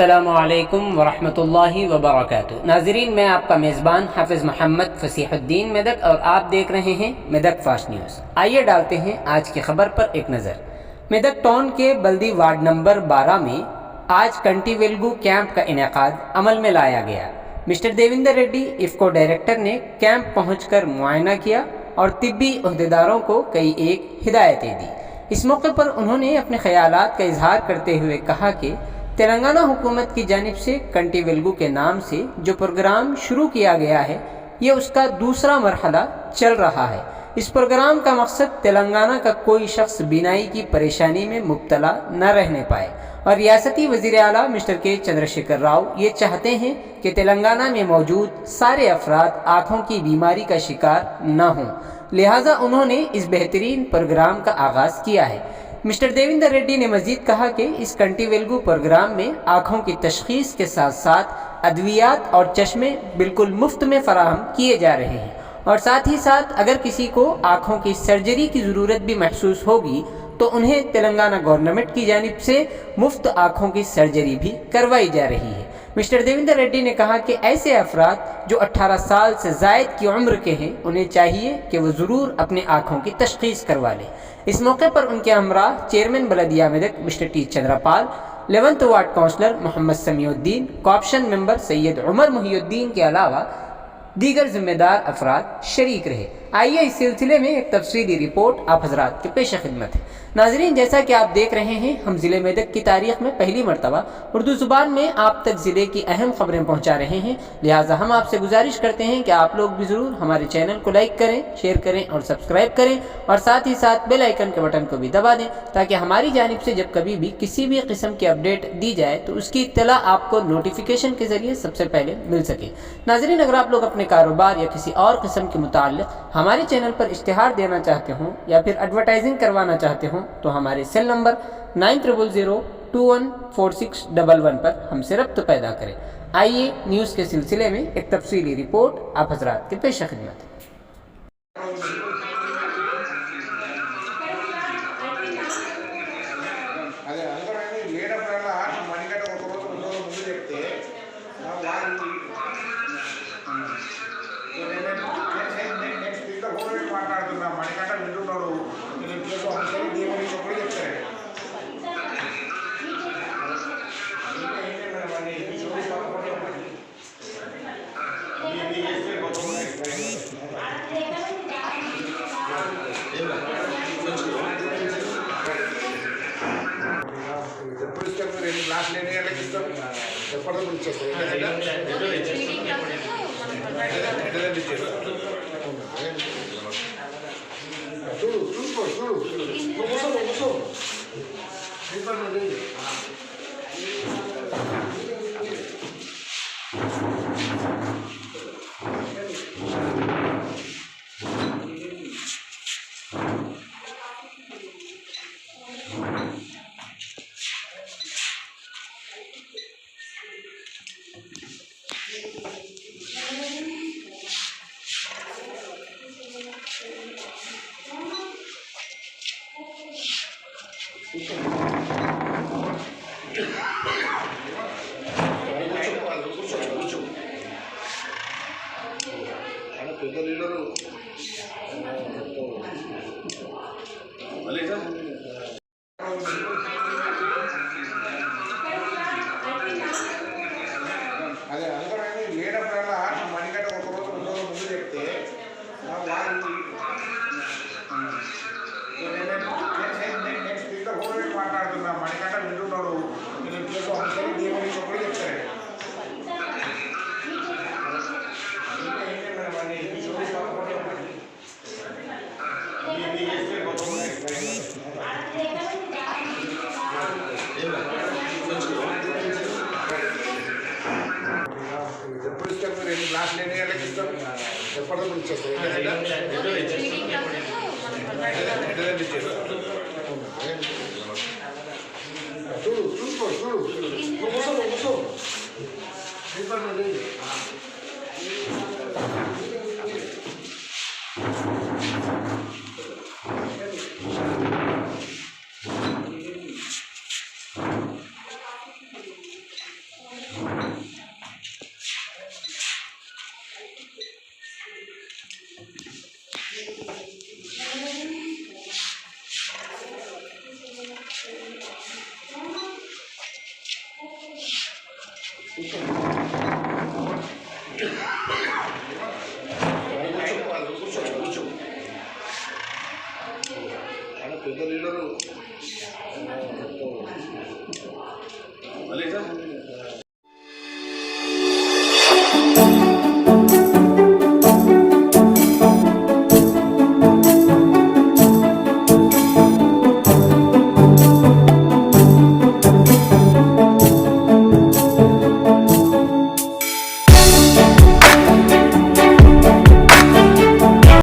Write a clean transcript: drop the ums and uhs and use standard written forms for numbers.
السلام علیکم ورحمۃ اللہ وبرکاتہ۔ ناظرین، میں آپ کا میزبان حافظ محمد فصیح الدین میدک اور آپ دیکھ رہے ہیں میدک فاسٹ نیوز۔ آئیے ڈالتے ہیں آج کی خبر پر ایک نظر۔ میدک ٹاؤن کے بلدی وارڈ نمبر 12 میں آج کنٹی ویلگو کیمپ کا انعقاد عمل میں لایا گیا۔ مسٹر دیویندر ریڈی افکو ڈائریکٹر نے کیمپ پہنچ کر معائنہ کیا اور طبی عہدیداروں کو کئی ایک ہدایتیں دی۔ اس موقع پر انہوں نے اپنے خیالات کا اظہار کرتے ہوئے کہا کہ تلنگانہ حکومت کی جانب سے کنٹی ویلگو کے نام سے جو پروگرام شروع کیا گیا ہے، یہ اس کا دوسرا مرحلہ چل رہا ہے۔ اس پروگرام کا مقصد تلنگانہ کا کوئی شخص بینائی کی پریشانی میں مبتلا نہ رہنے پائے، اور ریاستی وزیر اعلیٰ مسٹر کے چندر شیکھر راؤ یہ چاہتے ہیں کہ تلنگانہ میں موجود سارے افراد آنکھوں کی بیماری کا شکار نہ ہوں، لہٰذا انہوں نے اس بہترین پروگرام کا آغاز کیا ہے۔ مسٹر دیویندر ریڈی نے مزید کہا کہ اس کنٹی ویلگو پروگرام میں آنکھوں کی تشخیص کے ساتھ ساتھ ادویات اور چشمے بالکل مفت میں فراہم کیے جا رہے ہیں، اور ساتھ ہی ساتھ اگر کسی کو آنکھوں کی سرجری کی ضرورت بھی محسوس ہوگی تو انہیں تلنگانہ گورنمنٹ کی جانب سے مفت آنکھوں کی سرجری بھی کروائی جا رہی ہے۔ مسٹر دیویندر ریڈی نے کہا کہ ایسے افراد جو 18 سال سے زائد کی عمر کے ہیں، انہیں چاہیے کہ وہ ضرور اپنی آنکھوں کی تشخیص کروا لیں۔ اس موقع پر ان کے ہمراہ چیئرمین بلدیہ میدک مسٹر ٹی چندرا پال، 11 وارڈ کونسلر محمد سمیع الدین، کوآپشن ممبر سید عمر محی الدین کے علاوہ دیگر ذمہ دار افراد شریک رہے۔ آئیے اس سلسلے میں ایک تفصیلی رپورٹ آپ حضرات کے پیش خدمت ہے۔ ناظرین، جیسا کہ آپ دیکھ رہے ہیں، ہم ضلع میدک کی تاریخ میں پہلی مرتبہ اردو زبان میں آپ تک ضلع کی اہم خبریں پہنچا رہے ہیں، لہٰذا ہم آپ سے گزارش کرتے ہیں کہ آپ لوگ بھی ضرور ہمارے چینل کو لائک کریں، شیئر کریں اور سبسکرائب کریں، اور ساتھ ہی ساتھ بیل آئیکن کے بٹن کو بھی دبا دیں تاکہ ہماری جانب سے جب کبھی بھی کسی بھی قسم کی اپڈیٹ دی جائے تو اس کی اطلاع آپ کو نوٹیفیکیشن کے ذریعے سب سے پہلے مل سکے۔ ناظرین، اگر آپ لوگ اپنے کاروبار یا کسی اور قسم کے متعلق ہمارے چینل پر اشتہار دینا چاہتے ہوں یا پھر ایڈورٹائزنگ کروانا چاہتے ہوں تو ہمارے سیل نمبر 9000214611 پر ہم سے ربط پیدا کریں۔ آئیے نیوز کے سلسلے میں ایک تفصیلی رپورٹ آپ حضرات کے پیش خدمت ہے۔ Class లేని వాళ్ళకి ఇస్తాం ఎప్పటికీ ఇచ్చేస్తాం చూడు చూసుకో చూడు కూర్చో పెద్దలు అదే అనుకోండి లేనప్పుడల్లా మణికంట ఒక రోజు 2 రోజులు ముందు చెప్తే వాళ్ళు నేను స్పీకర్ ఫోన్ మాట్లాడుతున్నా, మణికంట వింటున్నాడు, నేను కేసు అవసరం దేవుని కూడా చెప్తాను। ఎప్పుడు ఇస్తాం? 2 క్లాస్ లేని వాళ్ళకి ఇస్తాం ఎప్పటికీ ఇచ్చేస్తాం చూడు చూసుకో చూడు కూర్చో